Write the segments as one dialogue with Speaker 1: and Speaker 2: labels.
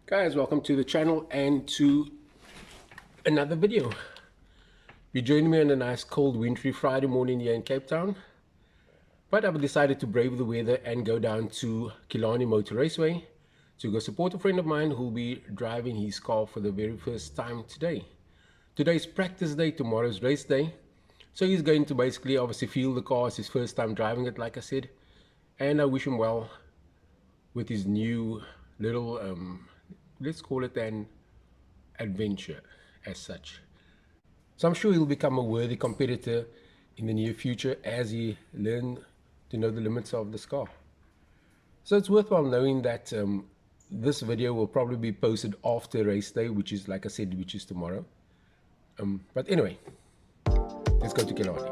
Speaker 1: Guys, welcome to the channel and to another video. You're joining me on a nice cold wintry Friday morning here in Cape Town, but I've decided to brave the weather and go down to Killarney Motor Raceway to go support a friend of mine who'll be driving his car for the very first time today. Today's practice day, tomorrow's race day, so he's going to basically obviously feel the car. It's his first time driving it, like I said, and I wish him well with his new little let's call it an adventure as such. So I'm sure he'll become a worthy competitor in the near future as he learns to know the limits of this car. So it's worthwhile knowing that this video will probably be posted after race day, which is, like I said, which is tomorrow. But anyway, let's go to Killarney.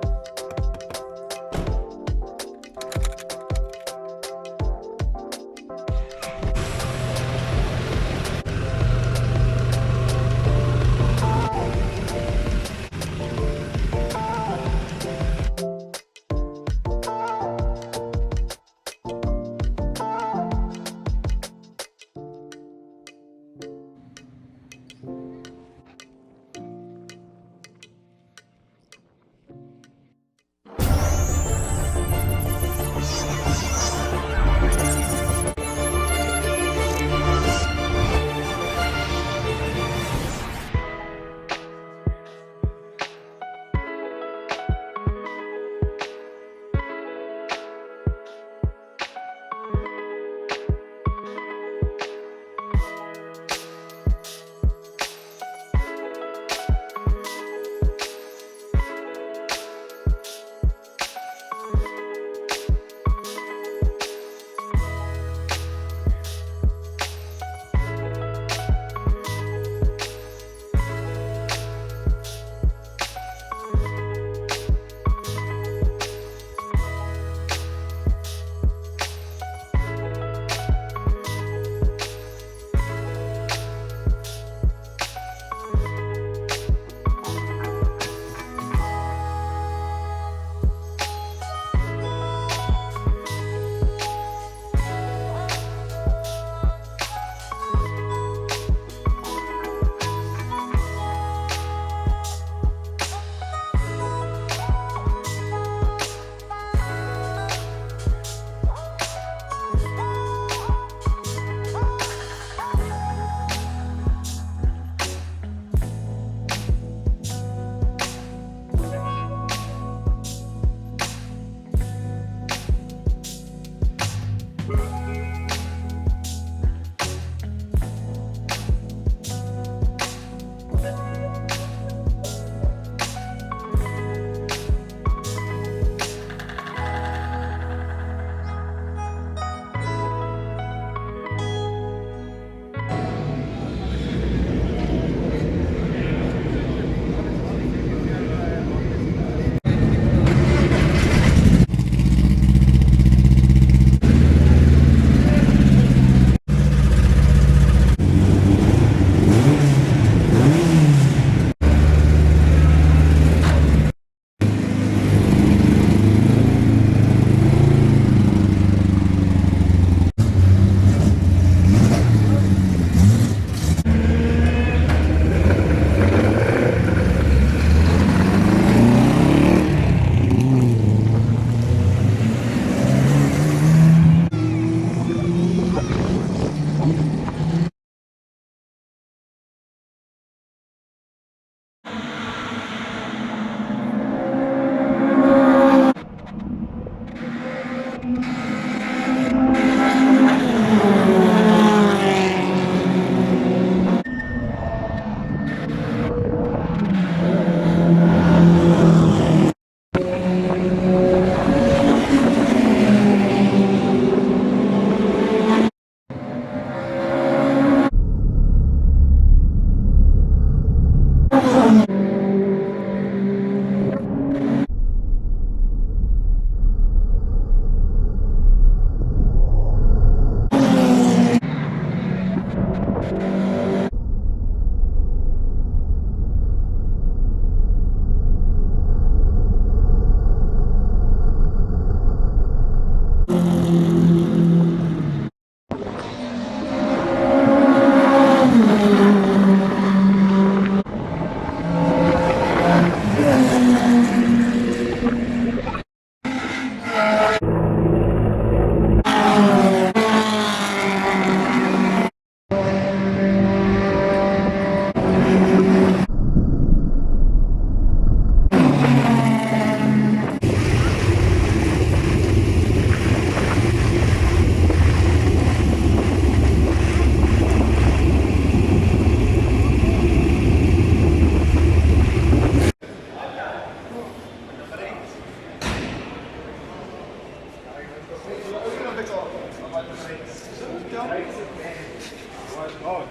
Speaker 2: Oh,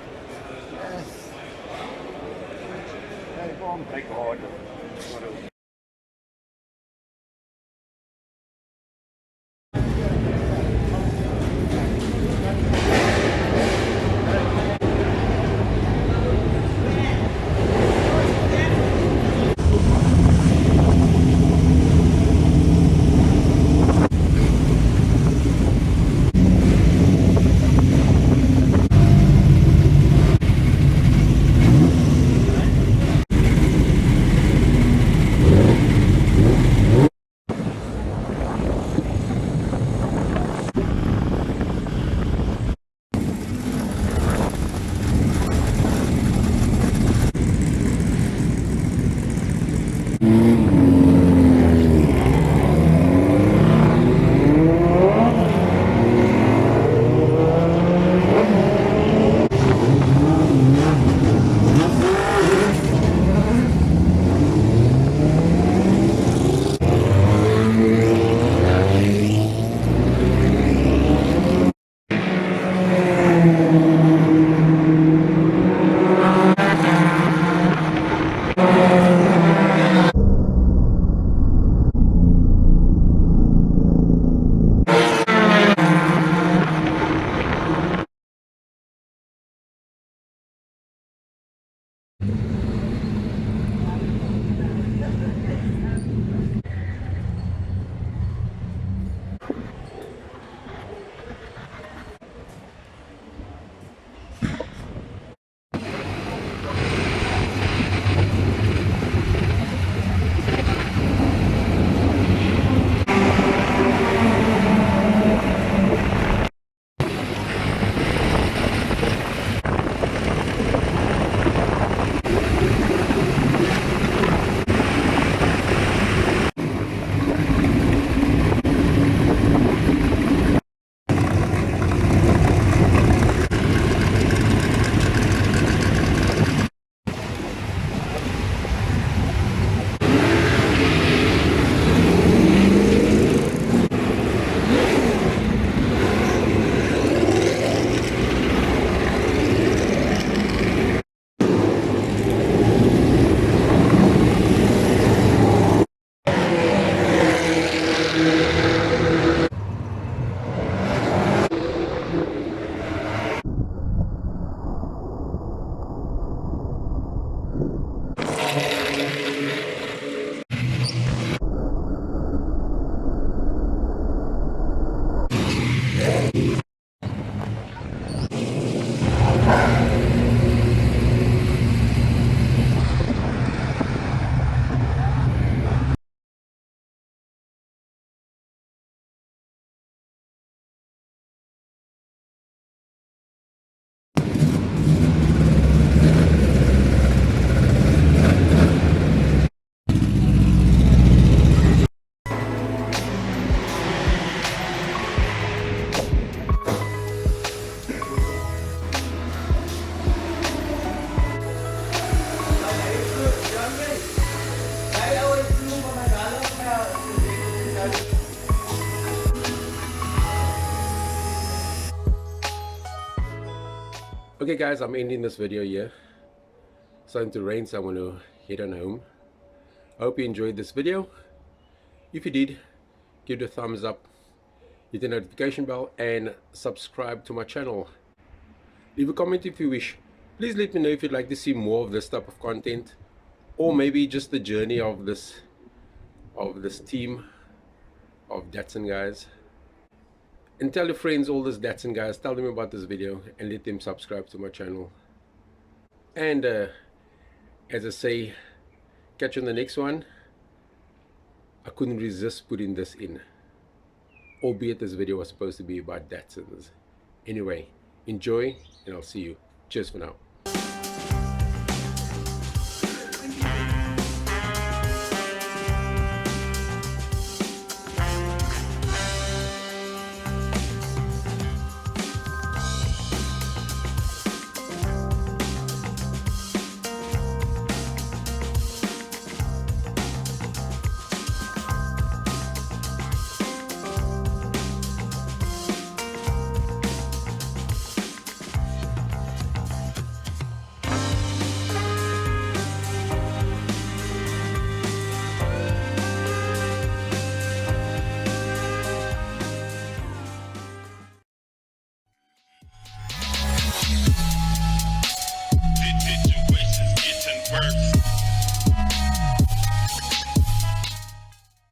Speaker 2: yes. Hey, go on, break hard.
Speaker 1: Okay guys, I'm ending this video here. Starting to rain, so I'm going to head on home. I hope you enjoyed this video. If you did, give it a thumbs up, hit the notification bell, and subscribe to my channel. Leave a comment if you wish. Please let me know if you'd like to see more of this type of content, or maybe just the journey of this team of Datsun guys. And tell your friends, all these Datsun guys, tell them about this video and let them subscribe to my channel. And as I say, catch you on the next one. I couldn't resist putting this in, albeit this video was supposed to be about Datsuns. Anyway, enjoy, and I'll see you. Cheers for now.
Speaker 3: work.